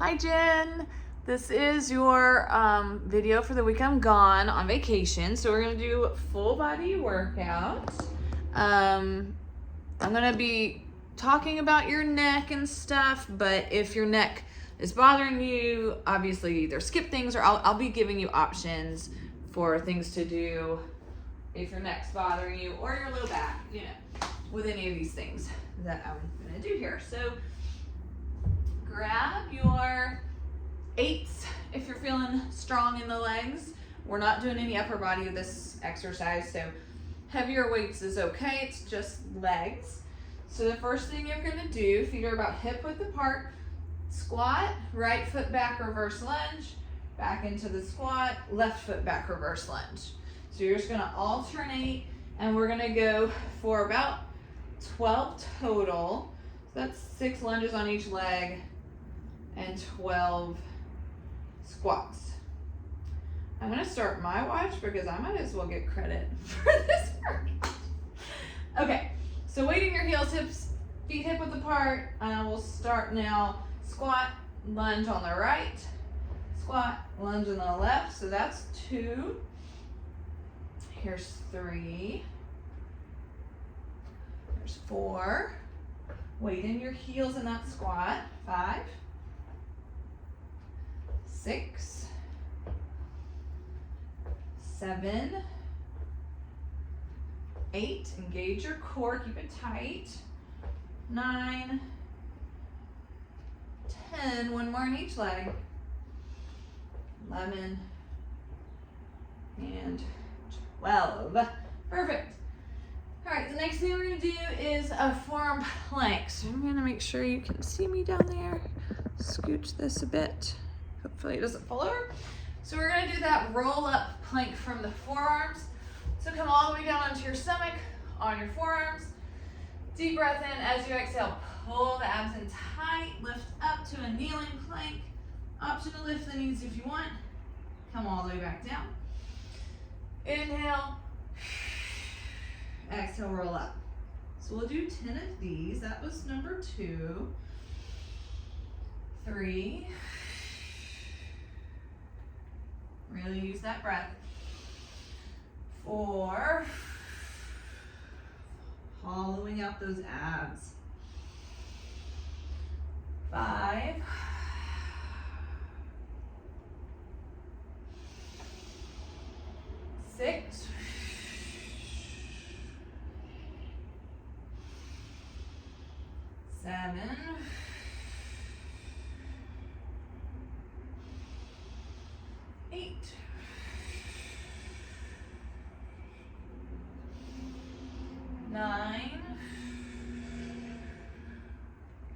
Hi Jen, this is your video for the week I'm gone on vacation. So we're gonna do a full body workout. I'm gonna be talking about your neck and stuff, but if your neck is bothering you, obviously either skip things or I'll be giving you options for things to do if your neck's bothering you or your low back, with any of these things that I'm gonna do here. So grab your 8s if you're feeling strong in the legs. We're not doing any upper body with this exercise, so heavier weights is okay. It's just legs. So the first thing you're gonna do, feet are about hip width apart, squat, right foot back, reverse lunge, back into the squat, left foot back, reverse lunge. So you're just gonna alternate, and we're gonna go for about 12 total. So that's 6 lunges on each leg and 12 squats. I'm gonna start my watch because I might as well get credit for this workout. Okay, so weighting your heels, hips, feet hip width apart. We'll start now. Squat, lunge on the right, squat, lunge on the left. So that's 2. Here's 3. There's 4. Weight in your heels in that squat. 5. 6, 7, 8, engage your core, keep it tight. 9, 10, one more in each leg. 11, and 12. Perfect. All right, the next thing we're gonna do is a forearm plank. So I'm gonna make sure you can see me down there. Scooch this a bit. Hopefully it doesn't fall over. So we're gonna do that roll up plank from the forearms. So come all the way down onto your stomach, on your forearms. Deep breath in. As you exhale, pull the abs in tight, lift up to a kneeling plank. Option to lift the knees if you want. Come all the way back down. Inhale. Exhale, roll up. So we'll do 10 of these. That was number 2. 3. Really use that breath. 4. Hollowing out those abs. 5. 6. 7. 8. 9.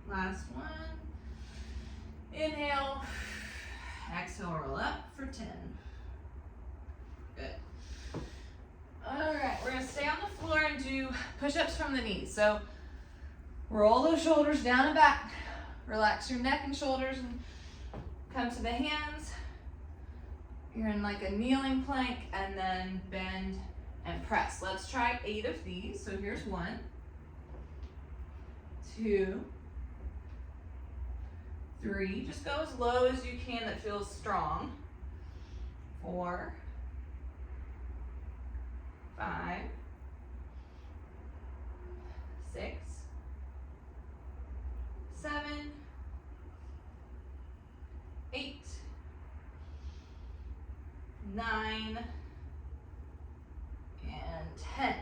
Last one. Inhale. Exhale, roll up for 10. Good. All right, we're gonna stay on the floor and do push-ups from the knees. So roll those shoulders down and back. Relax your neck and shoulders and come to the hands. You're in like a kneeling plank, and then bend and press. Let's try 8 of these. So here's 1, 2, 3. Just go as low as you can that feels strong. 4, 5, 6, 7, 8, 9, and 10.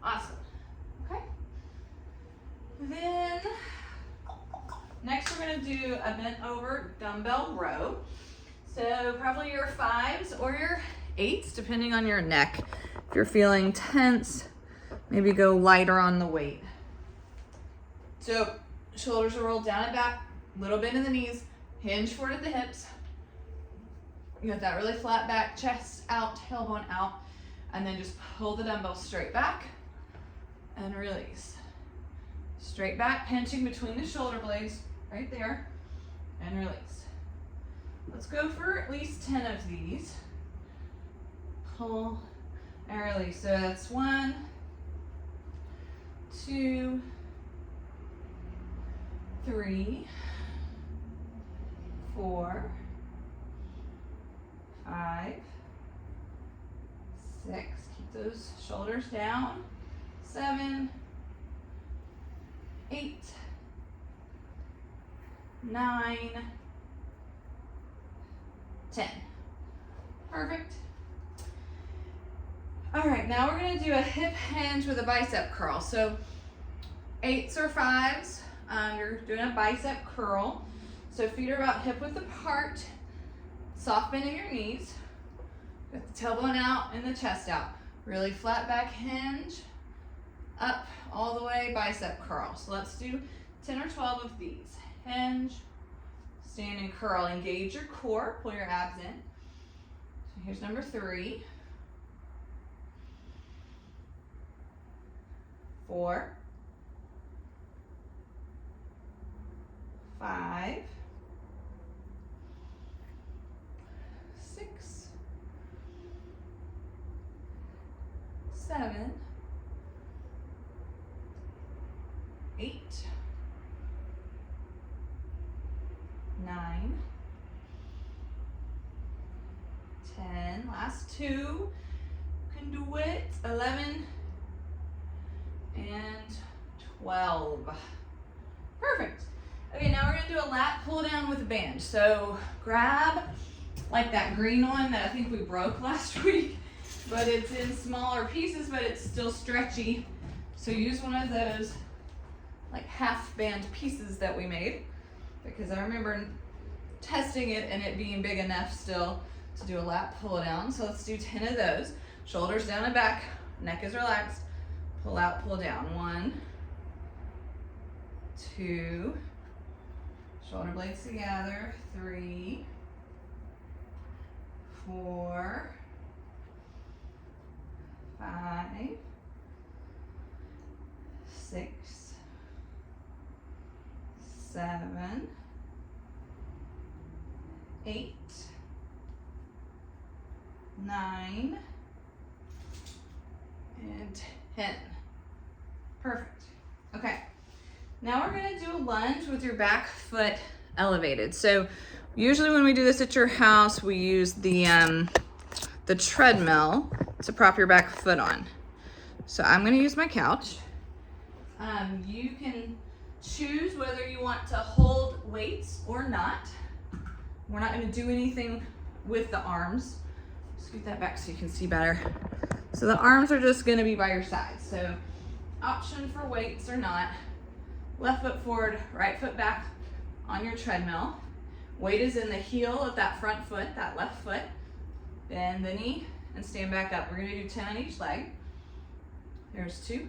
Awesome. Okay. Then next we're going to do a bent over dumbbell row. So probably your 5s or your 8s, depending on your neck. If you're feeling tense, maybe go lighter on the weight. So shoulders are rolled down and back, little bend in the knees, hinge forward at the hips. You got that really flat back, chest out, tailbone out, and then just pull the dumbbell straight back and release. Straight back, pinching between the shoulder blades, right there, and release. Let's go for at least 10 of these. Pull and release. So that's 1, 2, 3, 6, keep those shoulders down. 7, 8, 9, 10. Perfect. All right, now we're gonna do a hip hinge with a bicep curl. So 8s or 5s, you're doing a bicep curl. So feet are about hip width apart, soft bend in your knees. Got the tailbone out and the chest out. Really flat back hinge, up all the way, bicep curl. So let's do 10 or 12 of these. Hinge, stand and curl. Engage your core, pull your abs in. So here's number 3. 4, 5, 6, 7, 8, 9, 10. Last 2. Can do it. 11 and 12. Perfect. Okay, now we're gonna do a lat pull down with a band. So grab like that green one that I think we broke last week, but it's in smaller pieces, but it's still stretchy. So use one of those like half band pieces that we made, because I remember testing it and it being big enough still to do a lat pull down. So let's do 10 of those. Shoulders down and back, neck is relaxed. Pull out, pull down. 1, 2, shoulder blades together. 3, 4, 5, 6, 7, 8, 9, and 10. Perfect. Okay. Now we're going to do a lunge with your back foot elevated. So usually when we do this at your house, we use the treadmill to prop your back foot on. So I'm going to use my couch. You can choose whether you want to hold weights or not. We're not going to do anything with the arms. Scoot that back so you can see better. So the arms are just going to be by your side. So option for weights or not. Left foot forward, right foot back on your treadmill. Weight is in the heel of that front foot, that left foot. Bend the knee and stand back up. We're going to do 10 on each leg. There's 2,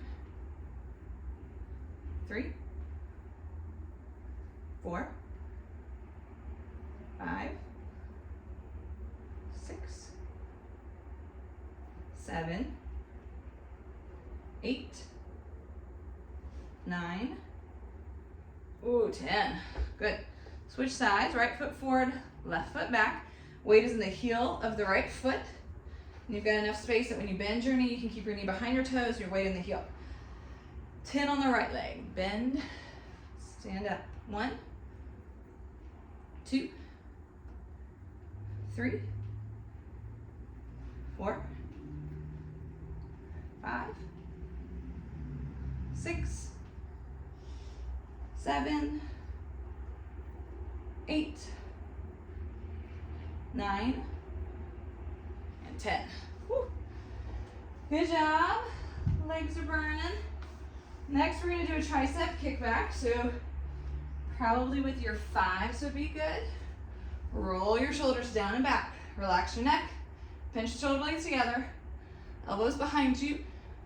3, 4, 5, 6, 7, 8, 9, ooh, 10. Good. Switch sides, right foot forward, left foot back. Weight is in the heel of the right foot. And you've got enough space that when you bend your knee, you can keep your knee behind your toes, your weight in the heel. 10 on the right leg. Bend, stand up. 1, 2, 3, 4, 5, 6, 7, 8, 9, and 10. Woo. Good job. Legs are burning. Next, we're going to do a tricep kickback. So probably with your 5s would be good. Roll your shoulders down and back. Relax your neck. Pinch the shoulder blades together. Elbows behind you.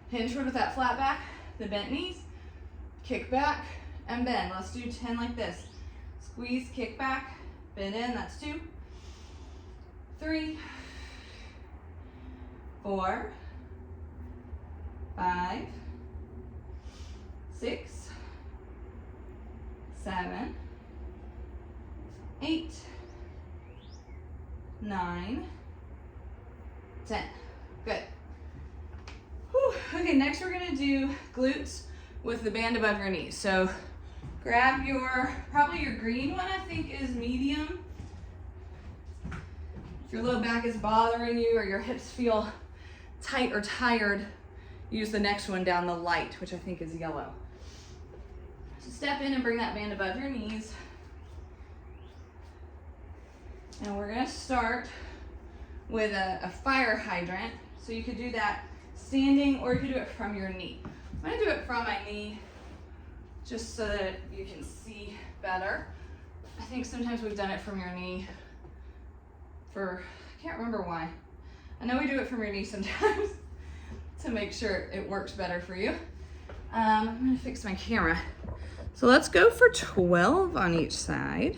Hinge forward with that flat back. The bent knees. Kick back and bend. Let's do 10 like this. Squeeze, kick back, bend in. That's 2, 3, 4, 5, 6, 7, 8, 9, 10. Good. Whew. Okay, next we're gonna do glutes with the band above your knees. So grab probably your green one, I think is medium. If your low back is bothering you or your hips feel tight or tired, use the next one down the light, which I think is yellow. So step in and bring that band above your knees. And we're gonna start with a fire hydrant. So you could do that standing or you could do it from your knee. I'm gonna do it from my knee just so that you can see better. I think sometimes we've done it from your knee I can't remember why. I know we do it from your knee sometimes to make sure it works better for you. I'm gonna fix my camera. So let's go for 12 on each side.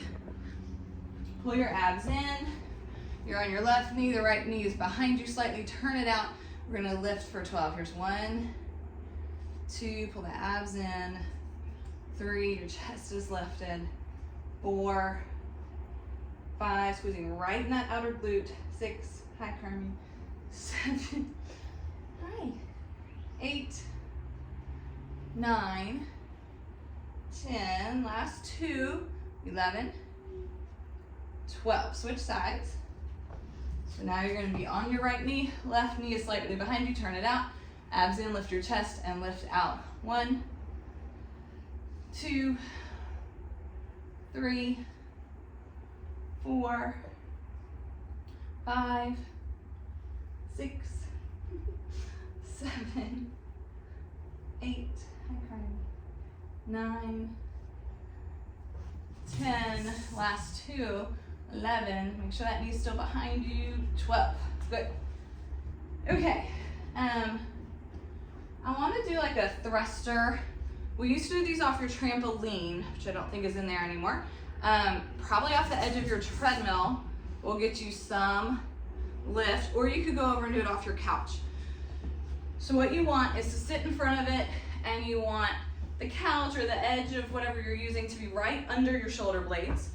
Pull your abs in. You're on your left knee, the right knee is behind you slightly. Turn it out. We're gonna lift for 12. Here's 1, 2, pull the abs in. 3, your chest is lifted. 4, 5, squeezing right in that outer glute. 6, hi Carmi. 7, hi. 8, 9, 10, last 2, 11, 12. Switch sides. So now you're gonna be on your right knee, left knee is slightly behind you, turn it out. Abs in, lift your chest and lift out. 1, 2, 3, 4, 5, 6, 7, 8, 9, 10, last 2, 11, make sure that knee's still behind you, 12, good. Okay, I want to do like a thruster. We used to do these off your trampoline, which I don't think is in there anymore. Probably off the edge of your treadmill will get you some lift, or you could go over and do it off your couch. So what you want is to sit in front of it, and you want the couch or the edge of whatever you're using to be right under your shoulder blades.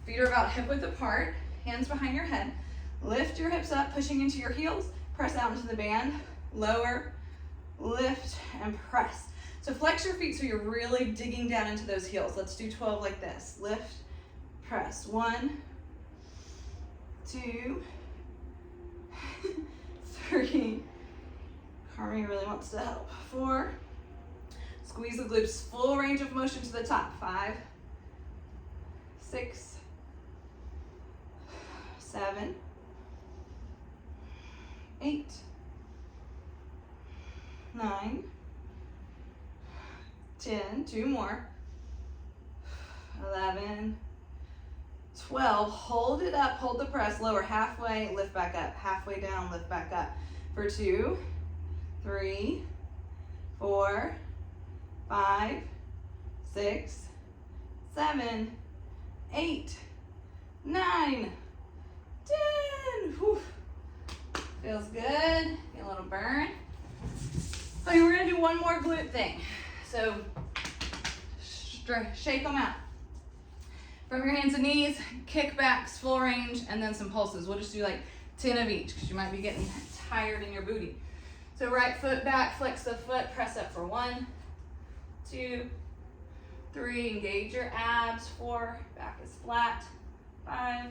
Feet are about hip width apart, hands behind your head. Lift your hips up, pushing into your heels, press out into the band, lower, lift, and press. So flex your feet so you're really digging down into those heels. Let's do 12 like this. Lift, press. 1, 2, 3. Carmi really wants to help. 4. Squeeze the glutes, full range of motion to the top. 5, 6, 7, 8, 9, 10, 2 more, 11, 12, hold it up, hold the press, lower halfway, lift back up, halfway down, lift back up, for 2, 3, 4, 5, 6, 7, 8, 9, 10, whew. Feels good, get a little burn. Okay, we're gonna do one more glute thing. So shake them out. From your hands and knees, kickbacks, full range, and then some pulses. We'll just do like 10 of each because you might be getting tired in your booty. So right foot back, flex the foot, press up for 1, 2, 3, engage your abs. 4, back is flat. 5,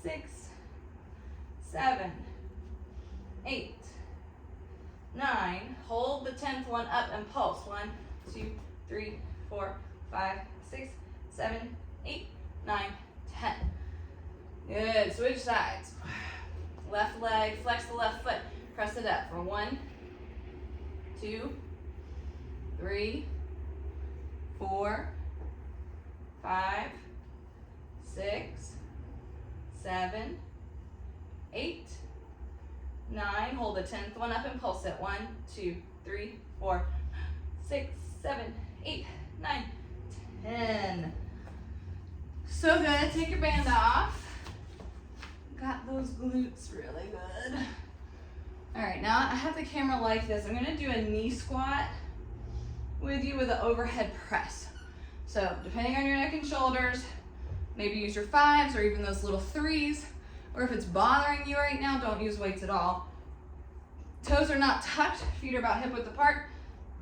6, 7, 8, 9, hold the 10th one up and pulse. 1, 2, 3, 4, 5, 6, 7, 8, 9, 10. Good, switch sides. Left leg, flex the left foot, press it up for 1, 2, 3, 4, 5, 6, 7, 8, 9, hold the 10th one up and pulse it. 1, 2, 3, 4, 6, 7, 8, 9, 10. So good. Take your band off. Got those glutes really good. All right, now I have the camera like this. I'm gonna do a knee squat with you with an overhead press. So depending on your neck and shoulders, maybe use your 5s or even those little 3s. Or if it's bothering you right now, don't use weights at all. Toes are not tucked, feet are about hip width apart.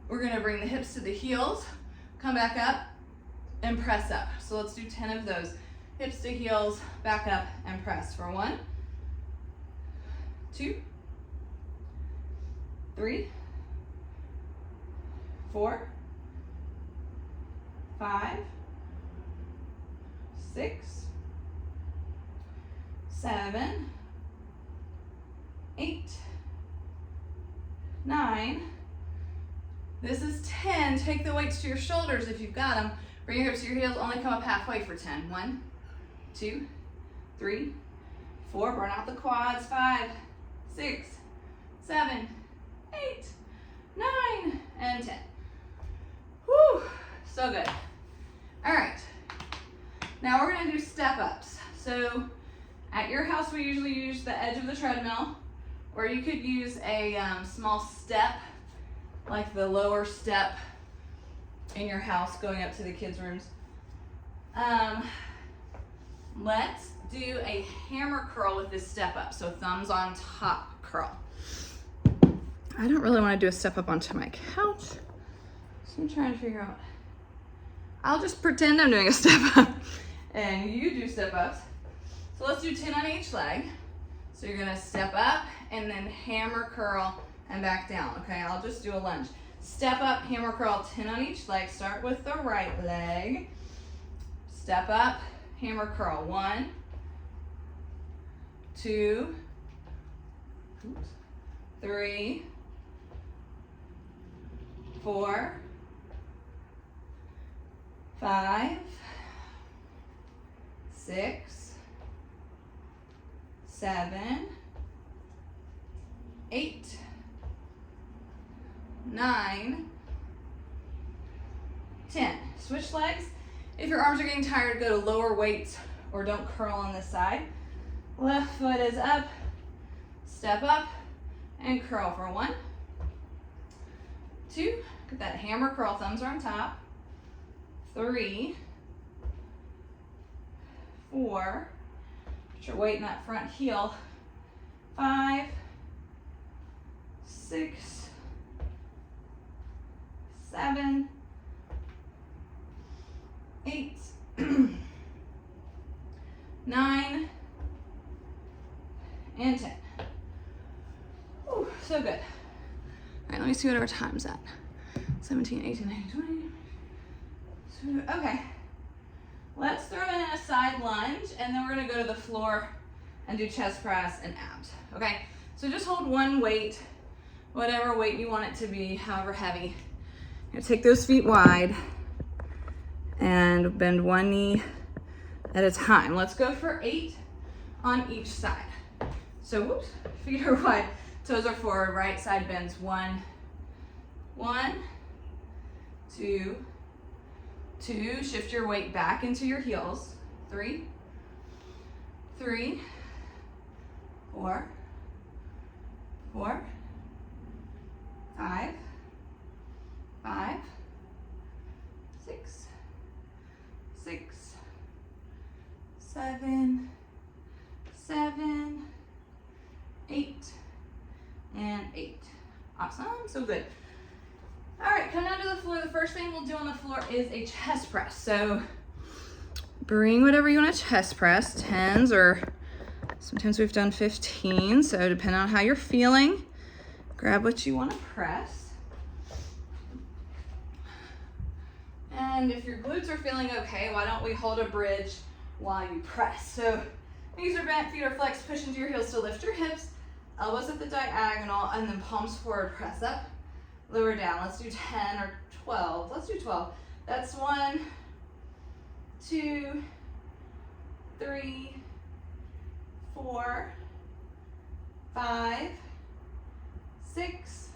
We're gonna bring the hips to the heels, come back up, and press up. So let's do 10 of those. Hips to heels, back up, and press for 1, 2, 3, 4, 5, 6, 7, 8, 9. This is 10. Take the weights to your shoulders if you've got them. Bring your hips to your heels. Only come up halfway for 10. 1, 2, 3, 4. Burn out the quads. 5, 6, 7, 8, 9, and 10. Whew, so good. All right. Now we're gonna do step ups. So at your house, we usually use the edge of the treadmill, or you could use a small step, like the lower step in your house going up to the kids' rooms. Let's do a hammer curl with this step up. So thumbs on top curl. I don't really want to do a step up onto my couch, so I'm trying to figure out. I'll just pretend I'm doing a step up and you do step ups. So let's do 10 on each leg. So you're gonna step up and then hammer curl and back down. Okay, I'll just do a lunge. Step up, hammer curl, 10 on each leg. Start with the right leg. Step up, hammer curl. 1, 2, 3, 4, 5, 6, 7, 8, 9, 10. Switch legs. If your arms are getting tired, go to lower weights or don't curl on this side. Left foot is up, step up, and curl for 1, 2, get that hammer curl, thumbs are on top. 3, 4, put your weight in that front heel. 5, 6, 7, 8, 9, and 10. Ooh, so good. All right, let me see what our time's at. 17, 18, 19, 20. Okay, let's throw in a side lunge, and then we're gonna go to the floor and do chest press and abs, okay? So just hold one weight, whatever weight you want it to be, however heavy. You're gonna take those feet wide and bend one knee at a time. Let's go for 8 on each side. So, whoops, feet are wide, toes are forward, right side bends. 1, 2, 2, shift your weight back into your heels. 3, 4, 4, 5, 6, 6, 7, 8, and 8. Awesome, so good. All right, come down to the floor. The first thing we'll do on the floor is a chest press. So bring whatever you want to chest press, 10s, or sometimes we've done 15. So depending on how you're feeling, grab what you want to press. And if your glutes are feeling okay, why don't we hold a bridge while you press? So knees are bent, feet are flexed, push into your heels to lift your hips, elbows at the diagonal, and then palms forward, press up, lower down. Let's do 10 or 12. Let's do 12. That's 1, 2, 3, 4, 5, 6,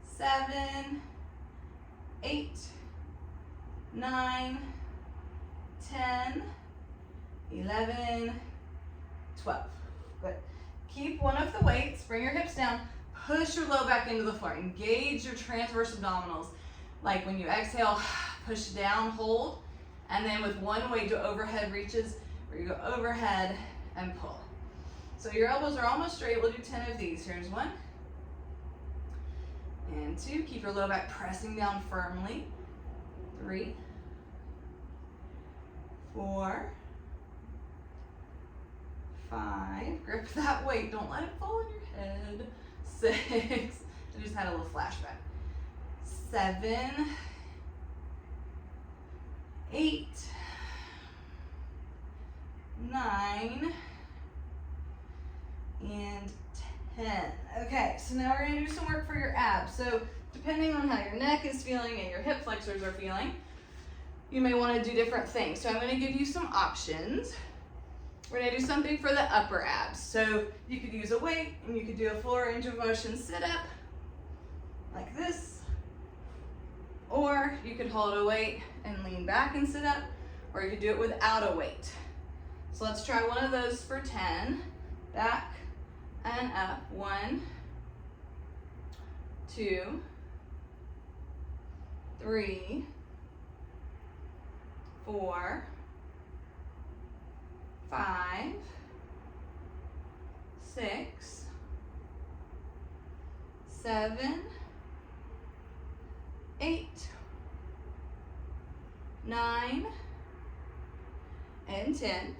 7, 8, 9, 10, 11, 12. Good. Keep one of the weights, bring your hips down, push your low back into the floor. Engage your transverse abdominals. Like when you exhale, push down, hold, and then with one weight do overhead reaches where you go overhead and pull. So your elbows are almost straight. We'll do 10 of these. Here's 1 and 2. Keep your low back pressing down firmly. 3, 4, 5. Grip that weight. Don't let it fall on your head. 6, I just had a little flashback. 7, 8, 9, and 10. Okay, so now we're gonna do some work for your abs. So depending on how your neck is feeling and your hip flexors are feeling, you may want to do different things. So I'm going to give you some options. We're going to do something for the upper abs. So you could use a weight and you could do a full range of motion sit up like this, or you could hold a weight and lean back and sit up, or you could do it without a weight. So let's try one of those for 10. Back and up. 1, 2, 3, 4, 5, 6, 7, 8, 9, and 10.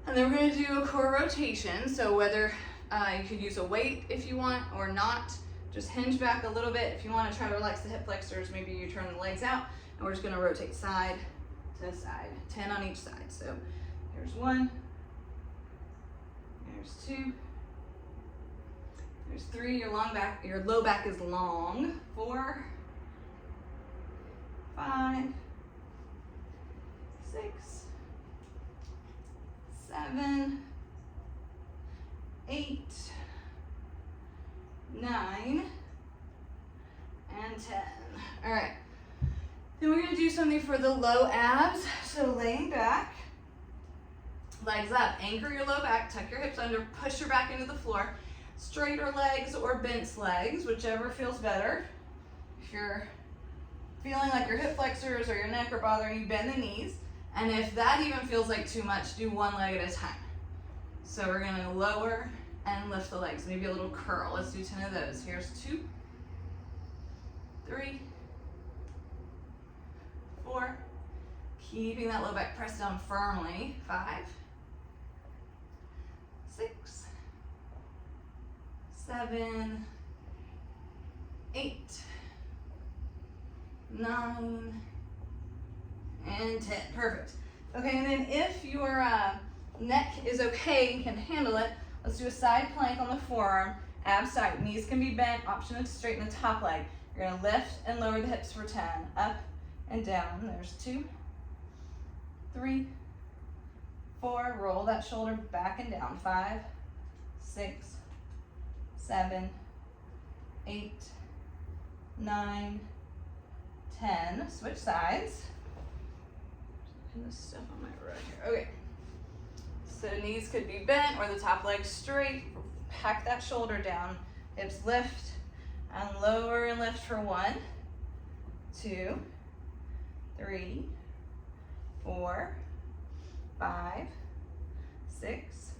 And then we're going to do a core rotation. So whether you could use a weight if you want or not, just hinge back a little bit. If you want to try to relax the hip flexors, maybe you turn the legs out, and we're just going to rotate side to side, 10 on each side. So here's 1, there's 2, there's 3, your low back is long, 4, 5, 6, 7, 8, 9, and 10. All right. Then we're going to do something for the low abs. So laying back, legs up, anchor your low back, tuck your hips under, push your back into the floor. Straighter legs or bent legs, whichever feels better. If you're feeling like your hip flexors or your neck are bothering you, bend the knees. And if that even feels like too much, do one leg at a time. So we're going to lower and lift the legs, maybe a little curl. Let's do 10 of those. Here's 2, 3, 4, keeping that low back pressed down firmly. 5, 6, 7, 8, 9, and 10. Perfect. Okay, and then if your neck is okay and can handle it, let's do a side plank on the forearm, abs tight, knees can be bent, option to straighten the top leg. You're gonna lift and lower the hips for 10, up and down. There's 2, 3, 4, roll that shoulder back and down. 5, 6, 7, 8, 9, 10. Switch sides. And this stuff on my right here. Okay. So knees could be bent or the top leg straight. Pack that shoulder down. Hips lift and lower and lift for 1, 2, 3, 4, 5, 6,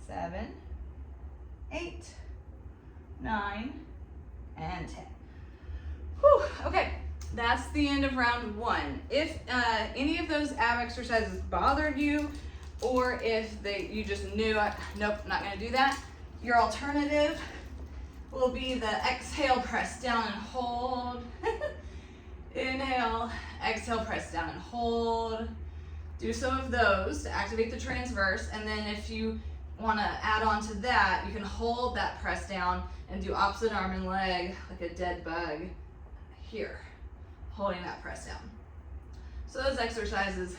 7, 8, 9, and 10. Whew, okay, that's the end of round 1. If any of those ab exercises bothered you, or if you just knew, nope, not gonna do that, your alternative will be the exhale, press down and hold. Inhale, exhale, press down and hold. Do some of those to activate the transverse, and then if you want to add on to that, you can hold that press down and do opposite arm and leg like a dead bug here, holding that press down. So those exercises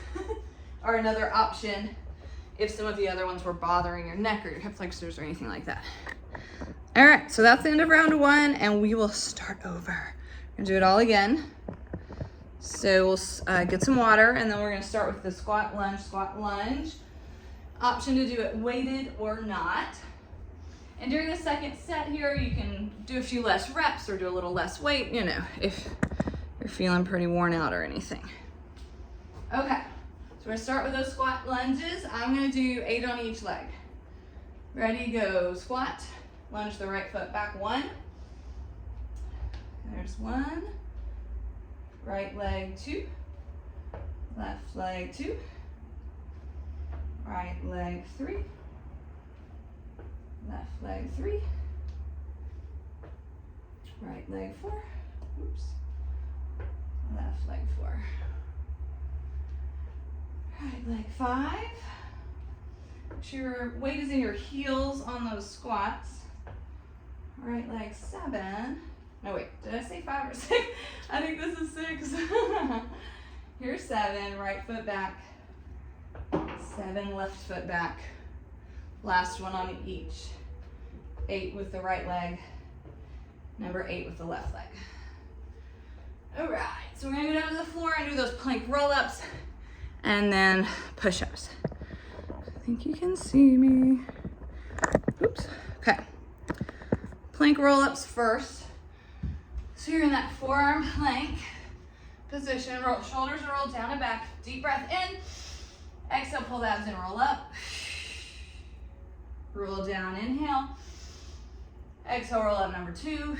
are another option if some of the other ones were bothering your neck or your hip flexors or anything like that. All right, so that's the end of round 1, and we will start over. We're gonna do it all again. So we'll get some water, and then we're gonna start with the squat, lunge. Option to do it weighted or not. And during the second set here, you can do a few less reps or do a little less weight, you know, if you're feeling pretty worn out or anything. Okay, so we're gonna start with those squat lunges. I'm gonna do 8 on each leg. Ready, go, squat. Lunge the right foot back, 1. There's 1. Right leg, 2. Left leg, 2. Right leg, 3. Left leg, 3. Right leg 4. Oops. Left leg 4. Right leg 5. Make sure your weight is in your heels on those squats. Right leg 7. No, wait, did I say 5 or 6? I think this is 6. Here's 7, right foot back. 7, left foot back. Last one on each. 8 with the right leg. Number 8 with the left leg. All right, so we're gonna go down to the floor and do those plank roll-ups and then push-ups. I think you can see me. Oops, okay. Plank roll-ups first. So you're in that forearm plank position. Shoulders are rolled down and back. Deep breath in. Exhale, pull the abs in, roll up. Roll down, inhale. Exhale, roll up, number 2.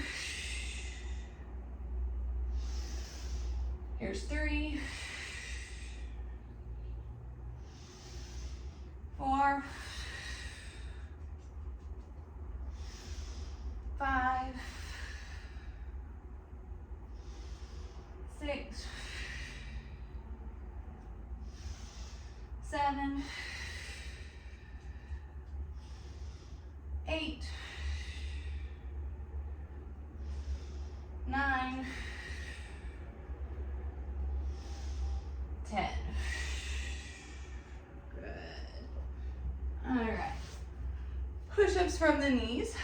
Here's 3. 4. 5. 6. 7. 8. 9. 10. Good. All right. Push-ups from the knees.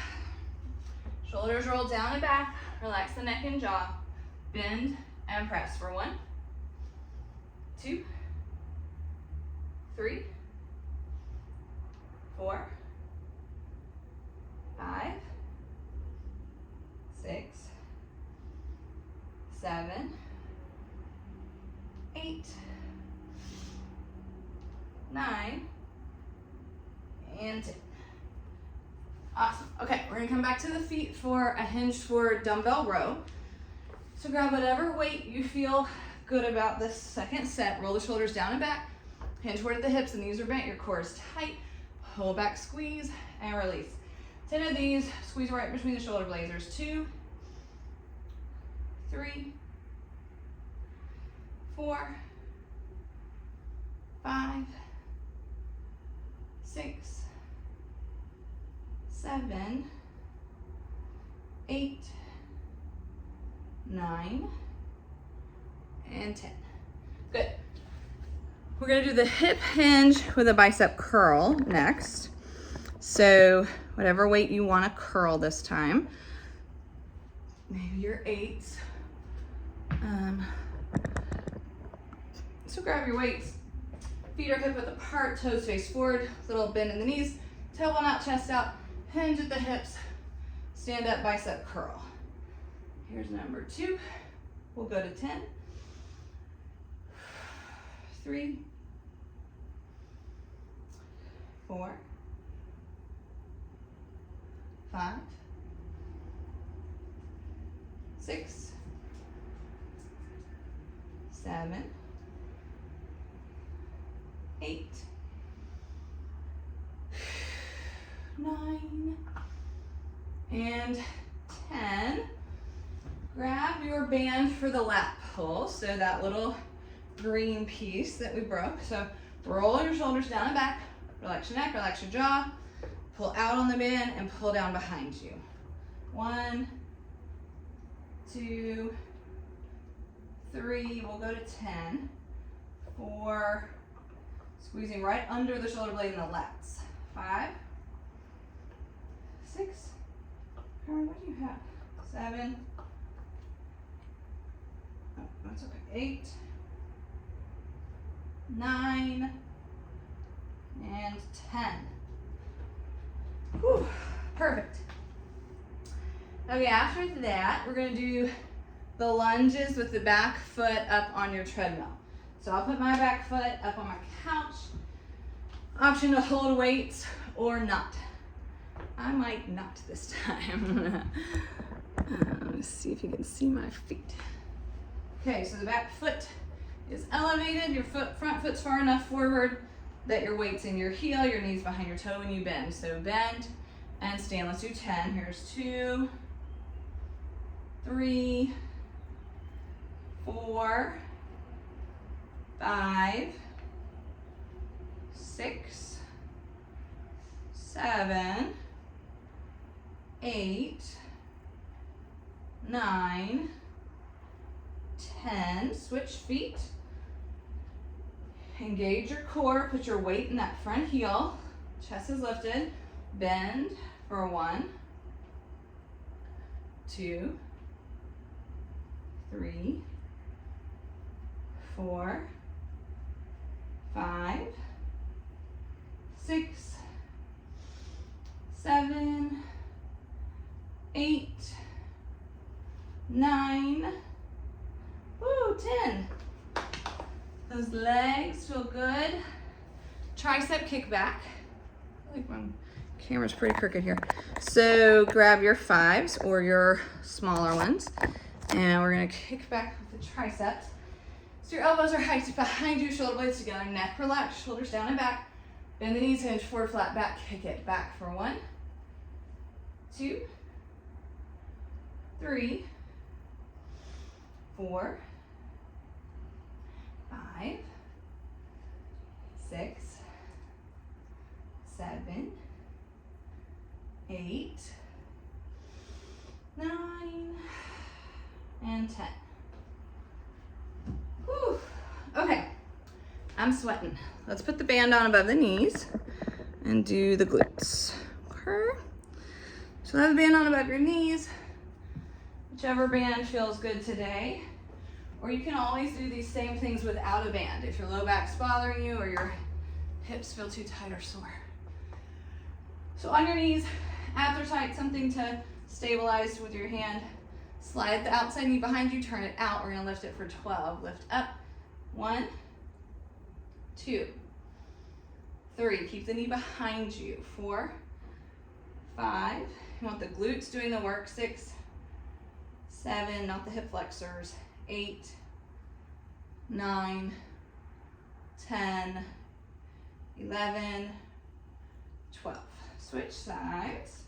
Shoulders roll down and back. Relax the neck and jaw. Bend and press for 1, 2, 3, 4, 5, 6, 7, 8, 9, and 10. Awesome. Okay, we're gonna come back to the feet for a hinge forward dumbbell row. So grab whatever weight you feel good about this second set. Roll the shoulders down and back. Hinge forward at the hips, the knees are bent, your core is tight. Pull back, squeeze, and release. 10 of these, squeeze right between the shoulder blades. There's 2, 3, 4, 5, 6, 7, 8, 9, and 10. Good. We're gonna do the hip hinge with a bicep curl next. So whatever weight you wanna curl this time. Maybe your 8s. So grab your weights. Feet are hip width apart, toes face forward, little bend in the knees, tailbone out, chest out, hinge at the hips, stand up, bicep curl. Here's number 2. We'll go to 10. 3, 4, 5, 6, 7, 8, 9, and 10. Grab your band for the lat pull, so that little green piece that we broke. So roll your shoulders down and back, relax your neck, relax your jaw, pull out on the band and pull down behind you. 1, 2, 3, we'll go to 10, 4, squeezing right under the shoulder blade in the lats. 5, 6, what do you have? 7, oh, that's okay, 8, 9, and 10. Whew, perfect. Okay, after that, we're gonna do the lunges with the back foot up on your treadmill. So I'll put my back foot up on my couch. Option to hold weights or not. I might not this time. Let's see if you can see my feet. Okay, so the back foot is elevated. Your front foot's far enough forward that your weight's in your heel, your knees behind your toe, and you bend. So bend and stand. Let's do 10. Here's 2, 3, 4, 5, 6, 7, 8, 9, 10. Switch feet. Engage your core. Put your weight in that front heel. Chest is lifted. Bend for 1, 2, 3, 4, 5, 6, 7, 8, 9, woo, 10. Those legs feel good. Tricep kickback. I like my camera's pretty crooked here. So grab your 5s or your smaller ones, and we're gonna kick back with the triceps. So your elbows are hiked behind you, shoulder blades together, neck relaxed, shoulders down and back. Bend the knees, hinge forward, flat back, kick it back for 1, 2, 3, 4, 5, 6, 7, 8, 9, and 10. Whew. Okay, I'm sweating. Let's put the band on above the knees and do the glutes. Okay. So have the band on above your knees, whichever band feels good today. Or you can always do these same things without a band if your low back's bothering you or your hips feel too tight or sore. So on your knees, abs are tight, something to stabilize with your hand. Slide the outside knee behind you, turn it out. We're gonna lift it for 12. Lift up, 1, 2, 3. Keep the knee behind you, 4, 5. You want the glutes doing the work, 6, 7, not the hip flexors, 8, 9, 10, 11, 12. Switch sides.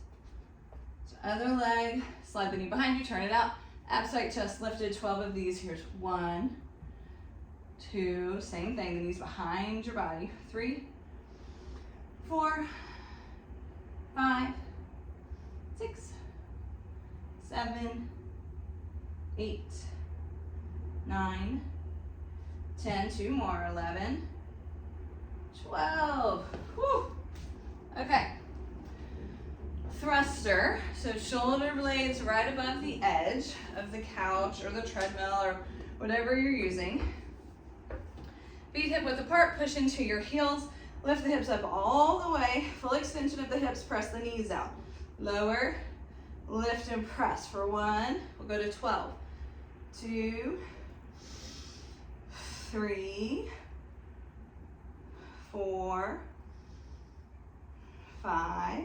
So other leg, slide the knee behind you, turn it out. Abs tight, chest lifted, 12 of these. Here's 1, 2, same thing, the knees behind your body. 3, 4, 5, 6, 7, 8, 9, 10, 2 more, 11, 12. Whew. Okay. Thruster, so shoulder blades right above the edge of the couch or the treadmill or whatever you're using. Feet hip width apart, push into your heels, lift the hips up all the way, full extension of the hips, press the knees out. Lower, lift and press for 1, we'll go to 12. 2, 3, 4, 5,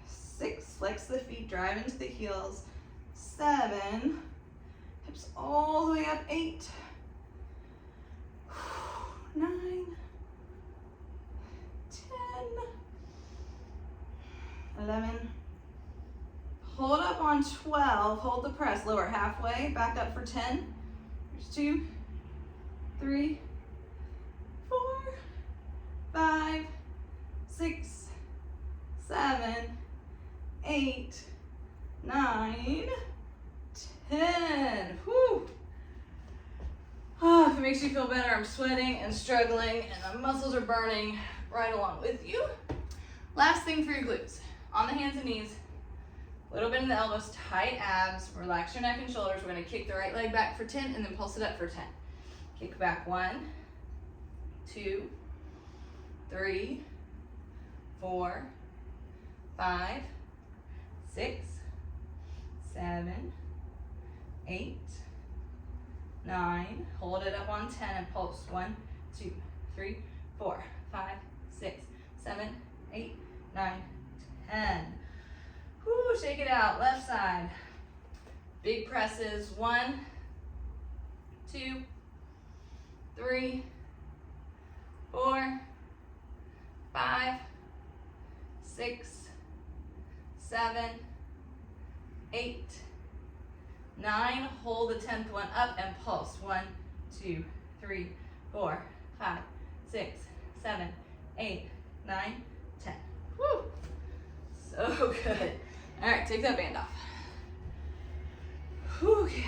6, flex the feet, drive into the heels, 7, hips all the way up, 8, 9, 10, 11, hold up on 12, hold the press, lower halfway, back up for 10, here's 2, 3, 4, 5, 6, 7, 8, 9, 10. Whew. Oh, if it makes you feel better, I'm sweating and struggling and the muscles are burning right along with you. Last thing for your glutes. On the hands and knees, a little bit in the elbows, tight abs, relax your neck and shoulders. We're gonna kick the right leg back for 10 and then pulse it up for 10. Kick back 1, 2, 3, 4, 5, 6, 7, 8, 9. Hold it up on 10 and pulse. 1, 2, 3, 4, 5, 6, 7, 8, 9, 10. Whoo, shake it out. Left side. Big presses. 1, 2, 3, 4, 5, 6, 7, 8, 9, hold the 10th one up and pulse. 1, 2, 3, 4, 5, 6, 7, 8, 9, 10. Woo! So good. All right, take that band off. Okay.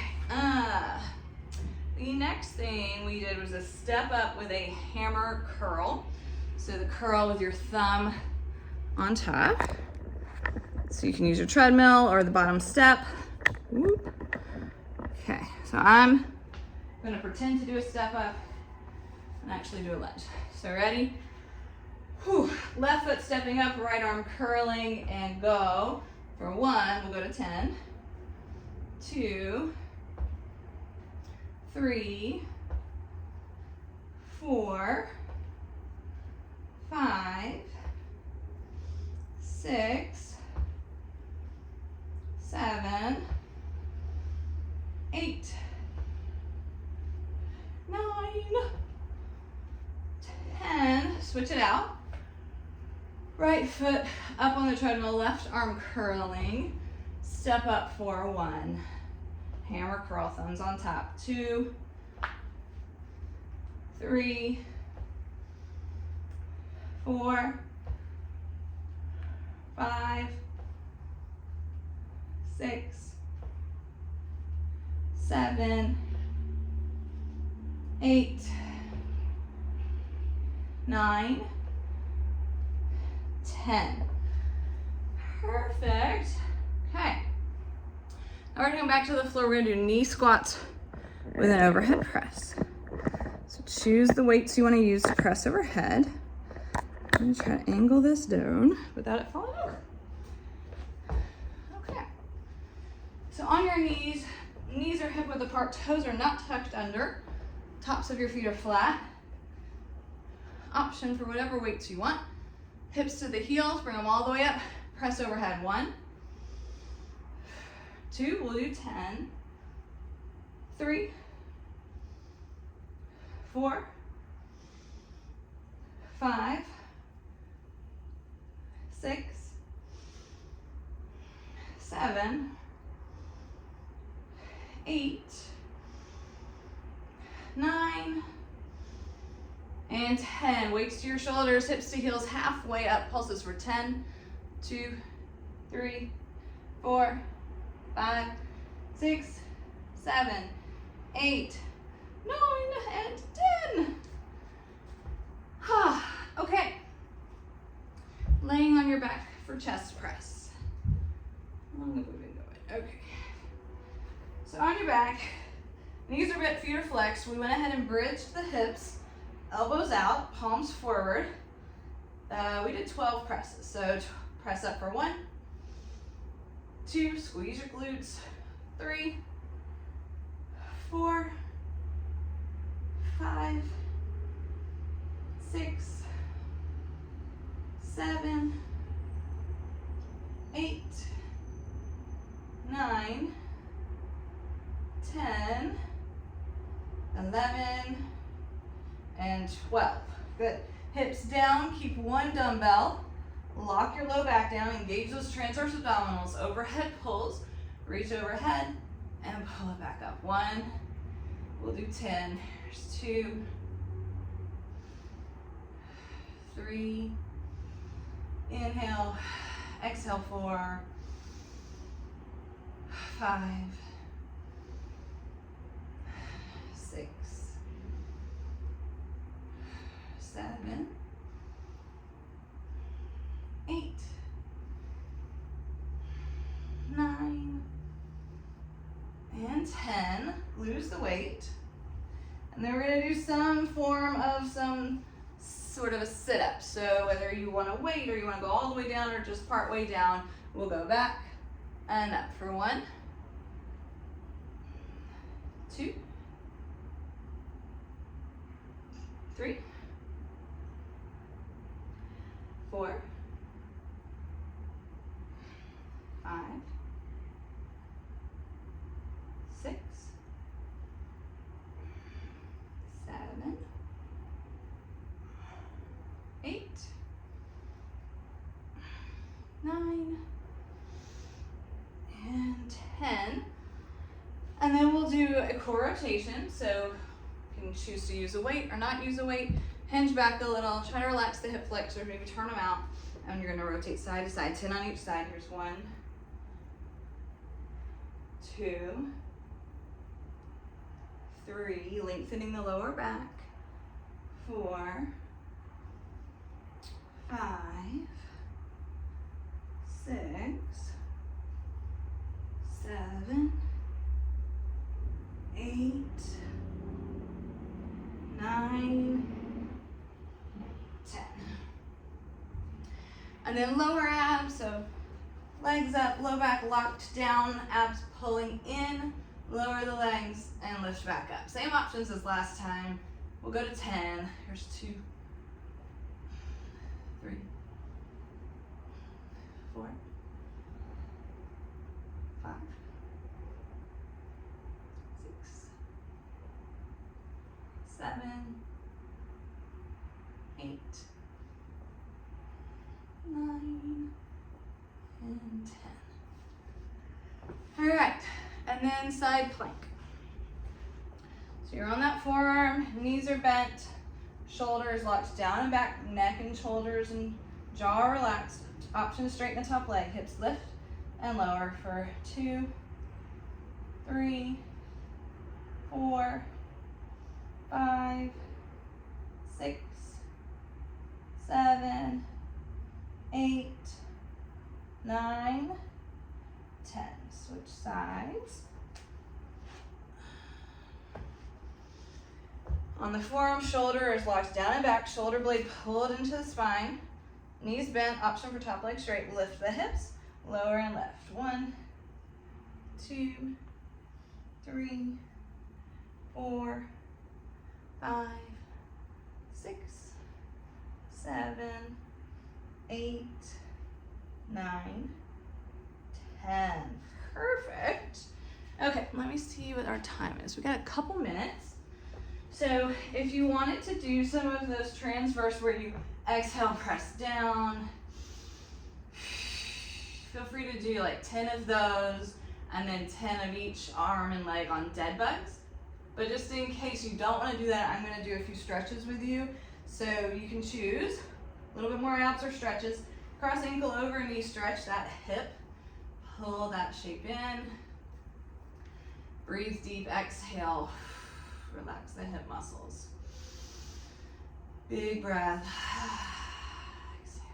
The next thing we did was a step up with a hammer curl. So the curl with your thumb on top. So you can use your treadmill or the bottom step. Whoop. Okay, so I'm gonna pretend to do a step up and actually do a lunge. So ready? Whew. Left foot stepping up, right arm curling, and go. For 1, we'll go to 10. 2, 3, 4, 5, 6, 7, 8, 9, 10. Switch it out. Right foot up on the treadmill, left arm curling. Step up for 1. Hammer curl, thumbs on top. 2, 3, 4, 5, 6, 7, 8, 9, 10. Perfect. Okay. Now we're gonna go back to the floor. We're gonna do knee squats with an overhead press. So choose the weights you want to use to press overhead. I'm gonna try to angle this down without it falling over. Okay. So on your knees are hip width apart, toes are not tucked under, tops of your feet are flat. Option for whatever weights you want. Hips to the heels, bring them all the way up. Press overhead. 1, 2, we'll do 10, 3, 4, 5, 6, 7, 8, 9, and 10. Weights to your shoulders, hips to heels, halfway up. Pulses for 10, 2, 3, 4, 5, 6, 7, 8, 9, and 10. Okay. Laying on your back for chest press. How long have we been going? Okay. So on your back, knees are bent, feet are flexed. We went ahead and bridged the hips, elbows out, palms forward. We did 12 presses. So press up for 1, 2, squeeze your glutes, 3, 4, 5, 6, 7, 8, 9, 10, 11, and 12. Good. Hips down, keep 1 dumbbell. Lock your low back down, engage those transverse abdominals. Overhead pulls, reach overhead, and pull it back up. 1, we'll do 10. Here's 2, 3, inhale, exhale 4, 5, 6, 7, 8, 9, and 10. Lose the weight. And then we're going to do some form of some sort of a sit-up. So whether you want to wait or you want to go all the way down or just part way down, we'll go back and up for 1, 2, 3, 4, 5, 6, 7, 8, 9, and 10. a core rotation, so you can choose to use a weight or not use a weight. Hinge back a little, try to relax the hip flexors, maybe turn them out, and you're gonna rotate side to side, 10 on each side. Here's 1, 2, 3, lengthening the lower back, 4, 5, 6, 7, 8, 9, 10. And then lower abs, so legs up, low back locked down, abs pulling in, lower the legs, and lift back up. Same options as last time. We'll go to 10. Here's 2, 3, 4, 5, 6, 7, 8, 9, and 10. All right, and then side plank. So you're on that forearm, knees are bent, shoulders locked down and back, neck and shoulders and jaw relaxed. Option to straighten the top leg, hips lift and lower for 2, 3, 4, 5, 6, 7, 8, 9, 10. Switch sides. On the forearm, shoulder is locked down and back, shoulder blade pulled into the spine, knees bent, option for top leg straight, lift the hips, lower and lift. 1, 2, 3, 4, 5, 6, 7, 8, 9, 10. Perfect. Okay, let me see what our time is. We got a couple minutes. So if you wanted to do some of those transverse where you exhale, press down, feel free to do like 10 of those and then 10 of each arm and leg on dead bugs. But just in case you don't want to do that, I'm going to do a few stretches with you. So you can choose a little bit more abs or stretches. Cross ankle over knee stretch that hip. Pull that shape in. Breathe deep, exhale. Relax the hip muscles. Big breath. Exhale.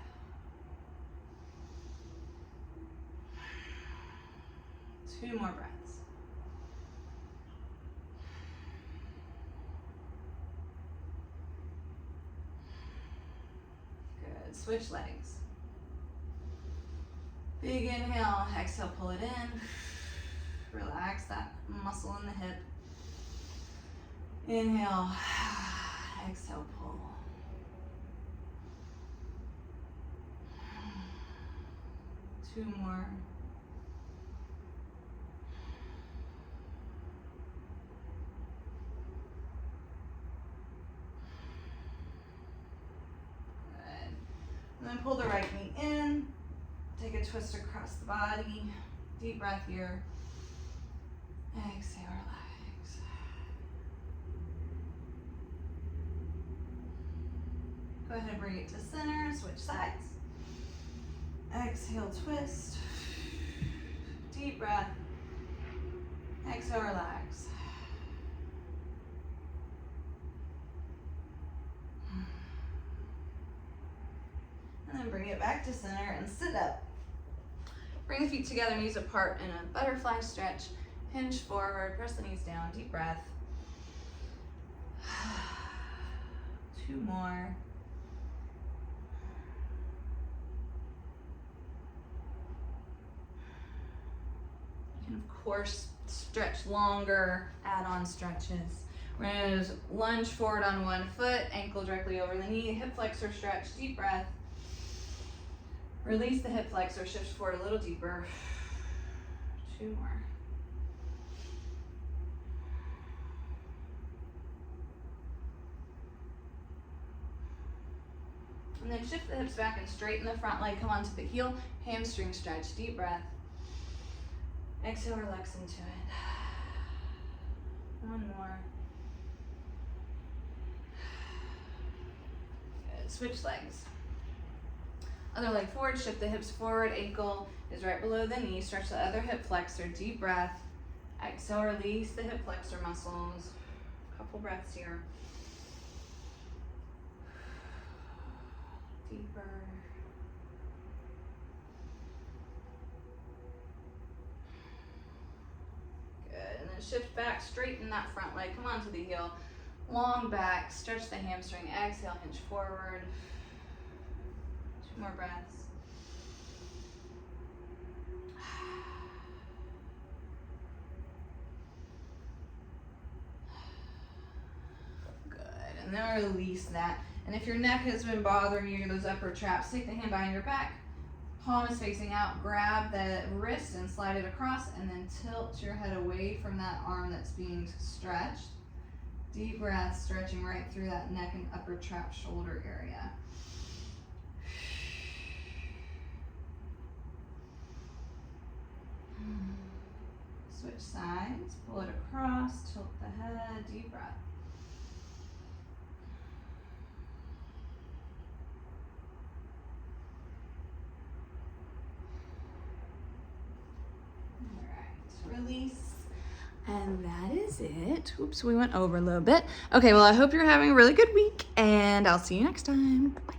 2 more breaths. Good. Switch legs. Big inhale. Exhale, pull it in. Relax that muscle in the hip. Inhale, exhale, pull. Two more. Good. And then pull the right knee in. Take a twist across the body. Deep breath here. Exhale, relax. Go ahead and bring it to center, switch sides. Exhale, twist. Deep breath. Exhale, relax. And then bring it back to center and sit up. Bring the feet together, knees apart in a butterfly stretch. Hinge forward, press the knees down, deep breath. 2 more. You can, of course, stretch longer, add on stretches. We're gonna lunge forward on one foot, ankle directly over the knee, hip flexor stretch, deep breath. Release the hip flexor, shift forward a little deeper. 2 more. And then shift the hips back and straighten the front leg, come onto the heel, hamstring stretch, deep breath. Exhale, relax into it. One more. Good. Switch legs. Other leg forward, shift the hips forward, ankle is right below the knee. Stretch the other hip flexor, deep breath. Exhale, release the hip flexor muscles. Couple breaths here. Deeper. Good, and then shift back, straighten that front leg, come onto the heel. Long back, stretch the hamstring, exhale, hinge forward. 2 more breaths. Good, and then release that. And if your neck has been bothering you, those upper traps, take the hand behind your back. Palm is facing out, grab the wrist and slide it across, and then tilt your head away from that arm that's being stretched. Deep breath, stretching right through that neck and upper trap shoulder area. Switch sides, pull it across, tilt the head, deep breath. Release, and that is it. Oops, we went over a little bit. Okay, well, I hope you're having a really good week, and I'll see you next time. Bye.